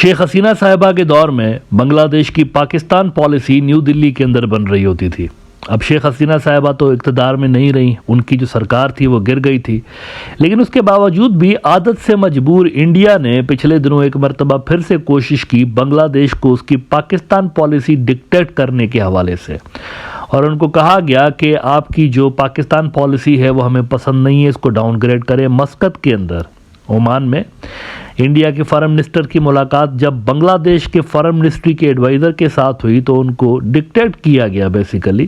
शेख हसीना साहिबा के दौर में बांग्लादेश की पाकिस्तान पॉलिसी न्यू दिल्ली के अंदर बन रही होती थी। अब शेख हसीना साहिबा तो इक़्तिदार में नहीं रही, उनकी जो सरकार थी वो गिर गई थी, लेकिन उसके बावजूद भी आदत से मजबूर इंडिया ने पिछले दिनों एक मरतबा फिर से कोशिश की बांग्लादेश को उसकी पाकिस्तान पॉलिसी डिक्टेट करने के हवाले से, और उनको कहा गया कि आपकी जो पाकिस्तान पॉलिसी है वो हमें पसंद नहीं है, इसको डाउनग्रेड करें। मस्कत के अंदर ओमान में इंडिया के फॉरेन मिनिस्टर की मुलाकात जब बांग्लादेश के फॉरेन मिनिस्ट्री के एडवाइज़र के साथ हुई तो उनको डिक्टेट किया गया बेसिकली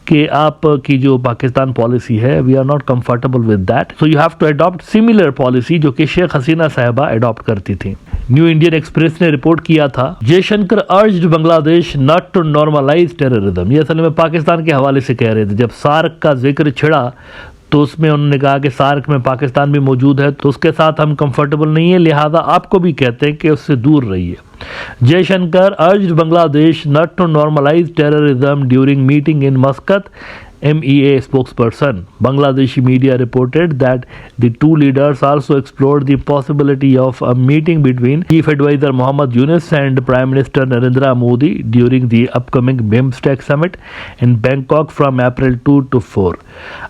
कि आपकी जो पाकिस्तान पॉलिसी है we are not comfortable with that, so you have to adopt similar policy जो कि शेख हसीना साहिबा अडॉप्ट करती थी। न्यू इंडियन एक्सप्रेस ने रिपोर्ट किया था, Jaishankar urged Bangladesh not to normalise terrorism. ये असल में पाकिस्तान के हवाले से कह रहे थे। जब सार्क का जिक्र छिड़ा तो उसमें उन्होंने कहा कि सार्क में पाकिस्तान भी मौजूद है तो उसके साथ हम कंफर्टेबल नहीं है, लिहाजा आपको भी कहते हैं कि उससे दूर रहिए। Jaishankar urged Bangladesh not to normalise terrorism during meeting in Muscat. MEA spokesperson Bangladeshi media reported that the two leaders also explored the possibility of a meeting between Chief Advisor Mohammad Yunus and Prime Minister Narendra Modi during the upcoming BIMSTEC summit in Bangkok from April 2 to 4।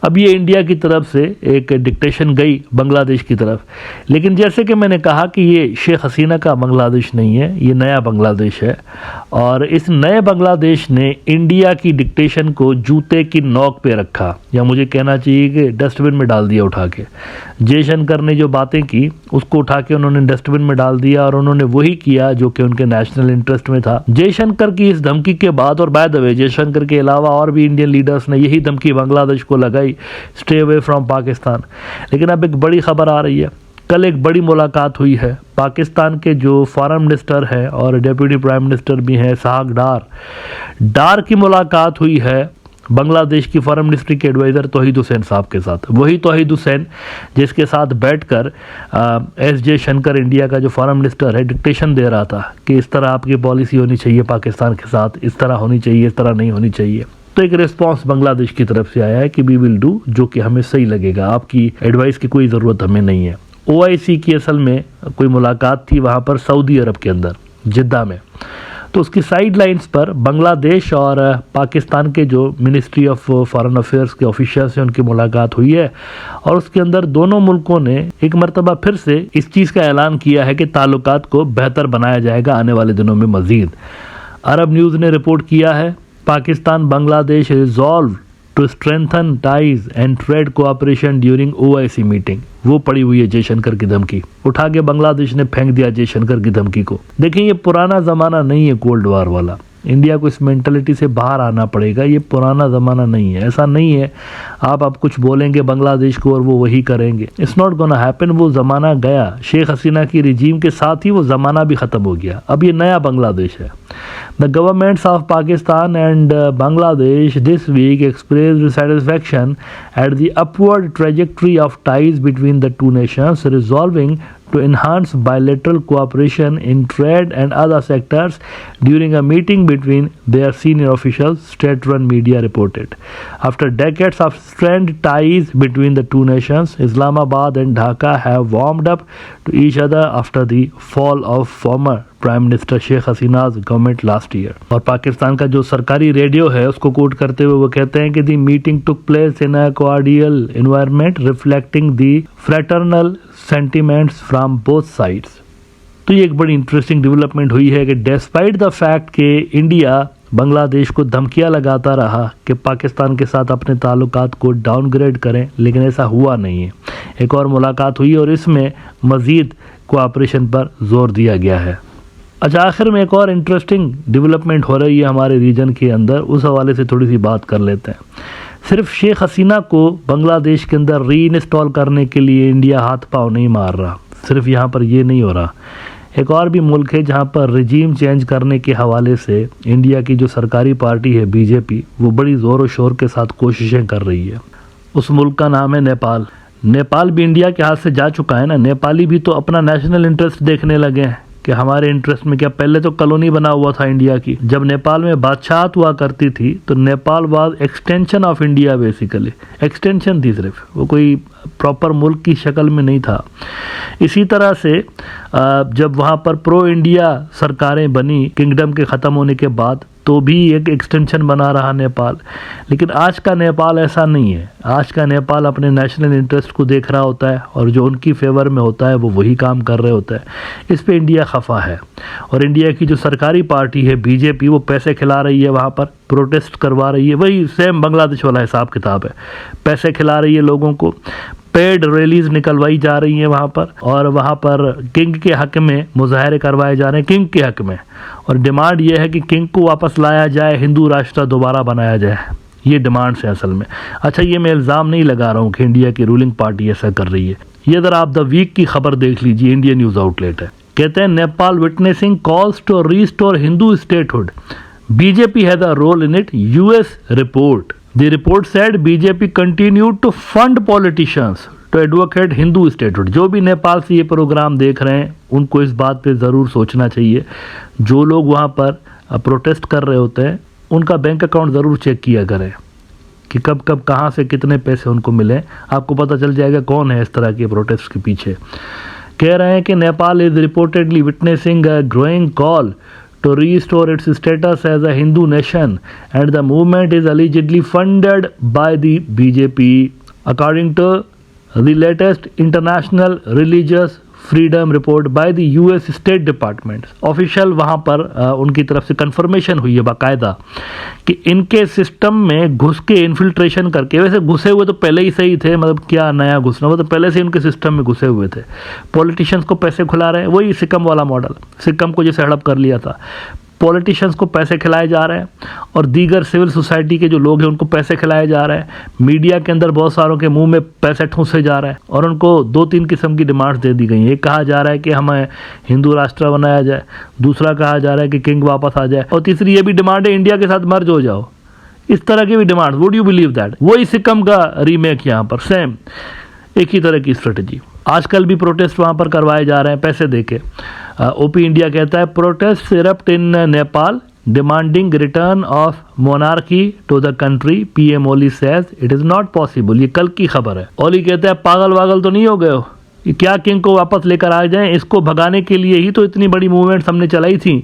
अब ये India की तरफ से एक dictation गई बांग्लादेश की तरफ, लेकिन जैसे कि मैंने कहा कि ये शेख हसीना का बांग्लादेश नहीं है, ये नया बांग्लादेश है, और इस नए बांग्लादेश ने इंडिया की डिक्टेशन को जूते की नोक पे रखा, या मुझे कहना चाहिए कि डस्टबिन में डाल दिया उठा के। जयशंकर ने जो बातें की उसको उठा के उन्होंने डस्टबिन में डाल दिया और उन्होंने वही किया जो कि उनके नेशनल इंटरेस्ट में था। जयशंकर की इस धमकी के बाद, और बाय द वे जयशंकर के अलावा और भी इंडियन लीडर्स ने यही धमकी बांग्लादेश को लगाई, स्टे अवे फ्रॉम पाकिस्तान। लेकिन अब एक बड़ी खबर आ रही है, कल एक बड़ी मुलाकात हुई है। पाकिस्तान के जो फॉरेन मिनिस्टर है और डेप्यूटी प्राइम मिनिस्टर भी हैं इसहाक डार की मुलाकात हुई है बांग्लादेश की फॉरेन मिनिस्ट्री के एडवाइज़र तौहीद हुसैन साहब के साथ। वही तौहीद हुसैन जिसके साथ बैठकर एस जयशंकर इंडिया का जो फॉरेन मिनिस्टर है डिक्टेशन दे रहा था कि इस तरह आपकी पॉलिसी होनी चाहिए पाकिस्तान के साथ, इस तरह होनी चाहिए, इस तरह नहीं होनी चाहिए। तो एक रिस्पांस बांग्लादेश की तरफ से आया है कि वी विल डू जो कि हमें सही लगेगा, आपकी एडवाइस की कोई ज़रूरत हमें नहीं है। OIC की असल में कोई मुलाकात थी वहाँ पर सऊदी अरब के अंदर जिद्दा में, तो उसकी साइड लाइन्स पर बांग्लादेश और पाकिस्तान के जो मिनिस्ट्री ऑफ फॉरेन अफेयर्स के ऑफिशियल से उनकी मुलाकात हुई है, और उसके अंदर दोनों मुल्कों ने एक मरतबा फिर से इस चीज़ का ऐलान किया है कि ताल्लुकात को बेहतर बनाया जाएगा आने वाले दिनों में मज़ीद। अरब न्यूज़ ने रिपोर्ट किया है, Pakistan Bangladesh resolve to strengthen ties and trade cooperation during OIC meeting. वो पड़ी हुई है जयशंकर की धमकी, उठा के बांग्लादेश ने फेंक दिया जयशंकर की धमकी को। देखिए ये पुराना ज़माना नहीं है कोल्ड वार वाला, इंडिया को इस मेंटलिटी से बाहर आना पड़ेगा। ये पुराना ज़माना नहीं है, ऐसा नहीं है आप कुछ बोलेंगे बांग्लादेश को और वो वही करेंगे, इट्स नॉट गोना हैपन। वो ज़माना गया, शेख हसीना की रिजीम के साथ ही वो ज़माना भी ख़त्म हो गया। अब ये नया बांग्लादेश है। The governments of Pakistan and Bangladesh this week expressed satisfaction at the upward trajectory of ties between the two nations, resolving to enhance bilateral cooperation in trade and other sectors during a meeting between their senior officials, state-run media reported. After decades of strained ties between the two nations, Islamabad and Dhaka have warmed up to each other after the fall of former prime minister Sheikh Hasina's government last year. और पाकिस्तान का जो सरकारी radio है उसको coat करते हुए वो कहते हैं कि the meeting took place in a cordial environment reflecting the fraternal sentiments from both sides. तो ये एक बड़ी इंटरेस्टिंग डेवलपमेंट हुई है कि डिस्पाइट द फैक्ट कि इंडिया बांग्लादेश को धमकियां लगाता रहा कि पाकिस्तान के साथ अपने ताल्लुकात को डाउनग्रेड करें, लेकिन ऐसा हुआ नहीं है। एक और मुलाकात हुई और इसमें मज़ीद कोऑपरेशन पर जोर दिया गया है। अच्छा, आखिर में एक और इंटरेस्टिंग डेवलपमेंट हो रही है हमारे रीजन के अंदर, उस हवाले से थोड़ी सी बात कर लेते हैं। सिर्फ शेख हसीना को बांग्लादेश के अंदर री इंस्टॉल करने के लिए इंडिया हाथ पाँव नहीं मार रहा, सिर्फ यहाँ पर ये नहीं हो रहा। एक और भी मुल्क है जहाँ पर रिजीम चेंज करने के हवाले से इंडिया की जो सरकारी पार्टी है BJP, वो बड़ी ज़ोर व शोर के साथ कोशिशें कर रही है। उस मुल्क का नाम है नेपाल। नेपाल भी इंडिया के हाथ से जा चुका है ना। नेपाली भी तो अपना नेशनल इंटरेस्ट देखने लगे हैं कि हमारे इंटरेस्ट में क्या, पहले तो कॉलोनी बना हुआ था इंडिया की, जब नेपाल में बादशाहत हुआ करती थी तो Nepal was extension of India, basically extension थी सिर्फ, वो कोई प्रॉपर मुल्क की शक्ल में नहीं था। इसी तरह से जब वहाँ पर प्रो इंडिया सरकारें बनी किंगडम के ख़त्म होने के बाद, तो भी एक एक्सटेंशन बना रहा नेपाल। लेकिन आज का नेपाल ऐसा नहीं है। आज का नेपाल अपने नेशनल इंटरेस्ट को देख रहा होता है और जो उनकी फेवर में होता है वो वही काम कर रहे होता है। इस पे इंडिया खफा है और इंडिया की जो सरकारी पार्टी है बीजेपी, वो पैसे खिला रही है, वहाँ पर प्रोटेस्ट करवा रही है। वही सेम बांग्लादेश वाला हिसाब किताब है, पैसे खिला रही है लोगों को, पेड रैलीज निकलवाई जा रही हैं वहाँ पर, और वहाँ पर किंग के हक में मुजाहरे करवाए जा रहे हैं, किंग के हक में। और डिमांड ये है कि किंग को वापस लाया जाए, हिंदू राष्ट्र दोबारा बनाया जाए। ये डिमांड्स है असल में। अच्छा, ये मैं इल्ज़ाम नहीं लगा रहा हूँ कि इंडिया की रूलिंग पार्टी ऐसा कर रही है। ये ज़रा आप द वीक की खबर देख लीजिए, इंडियन न्यूज़ आउटलेट है, कहते हैं Nepal witnessing calls to restore Hindu statehood, BJP has a role in it, US report. The report said BJP continued to fund politicians to advocate Hindu statehood। जो भी नेपाल से ये प्रोग्राम देख रहे हैं उनको इस बात पे ज़रूर सोचना चाहिए। जो लोग वहाँ पर प्रोटेस्ट कर रहे होते हैं उनका बैंक अकाउंट ज़रूर चेक किया करें कि कब कब कहाँ से कितने पैसे उनको मिले। आपको पता चल जाएगा कौन है इस तरह के प्रोटेस्ट के पीछे। कह रहे हैं कि Nepal is reportedly witnessing a growing call to restore its status as a Hindu nation, and the movement is allegedly funded by the BJP, according to the latest International Religious Freedom Report by the US State Department। Official वहाँ पर उनकी तरफ से confirmation हुई है बाकायदा कि इनके सिस्टम में घुस के इन्फिल्ट्रेशन करके, वैसे घुसे हुए तो पहले ही सही थे, मतलब क्या नया घुसना, वो तो पहले से उनके सिस्टम में घुसे हुए थे। पॉलिटिशियंस को पैसे खिला रहे हैं, वही सिक्किम वाला मॉडल, सिक्किम को जैसे हड़प कर लिया था। पॉलिटिशियंस को पैसे खिलाए जा रहे हैं और दीगर सिविल सोसाइटी के जो लोग हैं उनको पैसे खिलाए जा रहे हैं। मीडिया के अंदर बहुत सारों के मुंह में पैसे ठूंसे जा रहे हैं और उनको 2-3 किस्म की डिमांड्स दे दी गई हैं। एक कहा जा रहा है कि हमें हिंदू राष्ट्र बनाया जाए, दूसरा कहा जा रहा है कि किंग वापस आ जाए, और तीसरी ये भी डिमांड है इंडिया के साथ मर्ज हो जाओ। इस तरह की भी demand, would you believe that? वही सिक्किम का रीमेक यहाँ पर, सेम एक ही तरह की स्ट्रेटजी। आजकल भी प्रोटेस्ट वहाँ पर करवाए जा रहे हैं पैसे देके। ओपी इंडिया कहता है protest erupt in Nepal demanding return of monarchy to the country, PM Oli says it is not possible. ये कल की खबर है। ओली कहते हैं पागल वागल तो नहीं हो गए हो, क्या किंग को वापस लेकर आ जाएं? इसको भगाने के लिए ही तो इतनी बड़ी मूवमेंट हमने चलाई थी।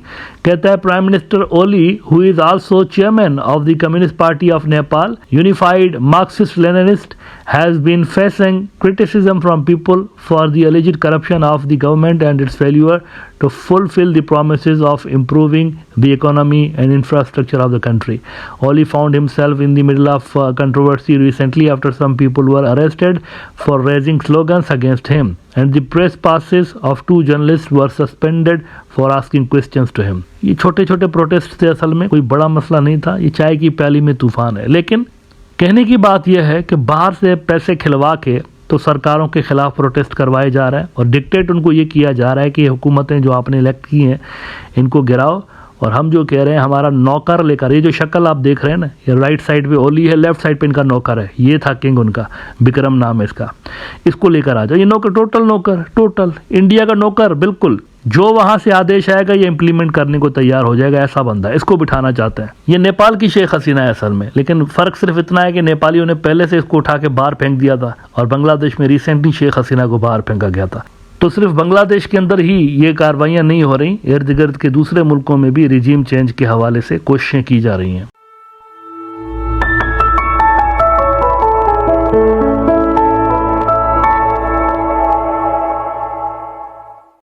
कहता है prime minister Oli, who is also chairman of the Communist Party of Nepal, Unified Marxist Leninist, has been facing criticism from people for the alleged corruption of the government and its failure to fulfill the promises of improving the economy and infrastructure of the country. Oli found himself in the middle of controversy recently after some people were arrested for raising slogans against him, and the press passes of 2 journalists were suspended for asking questions to him. ये छोटे छोटे protest थे, असल में कोई बड़ा मसला नहीं था, ये चाय की प्याली में तूफान है। लेकिन कहने की बात यह है कि बाहर से पैसे खिलवा के तो सरकारों के खिलाफ प्रोटेस्ट करवाए जा रहे हैं और डिक्टेट उनको ये किया जा रहा है कि हुकूमतें जो आपने इलेक्ट की हैं इनको गिराओ, और हम जो कह रहे हैं हमारा नौकर लेकर, ये जो शक्ल आप देख रहे हैं ना, ये राइट साइड पे ओली है, लेफ्ट साइड पे इनका नौकर है, ये था किंग उनका, विक्रम नाम है इसका, इसको लेकर आ जाओ। ये नौकर, टोटल नौकर, टोटल इंडिया का नौकर, बिल्कुल जो वहां से आदेश आएगा ये इंप्लीमेंट करने को तैयार हो जाएगा, ऐसा बंदा है। इसको बिठाना चाहते हैं। ये नेपाल की शेख हसीना है असल में, लेकिन फर्क सिर्फ इतना है कि नेपालियों ने पहले से इसको उठा के बाहर फेंक दिया था और बांग्लादेश में रिसेंटली शेख हसीना को बाहर फेंका गया था। तो सिर्फ बांग्लादेश के अंदर ही ये कार्रवाइयां नहीं हो रही, इर्द गिर्द के दूसरे मुल्कों में भी रिजीम चेंज के हवाले से कोशिशें की जा रही हैं।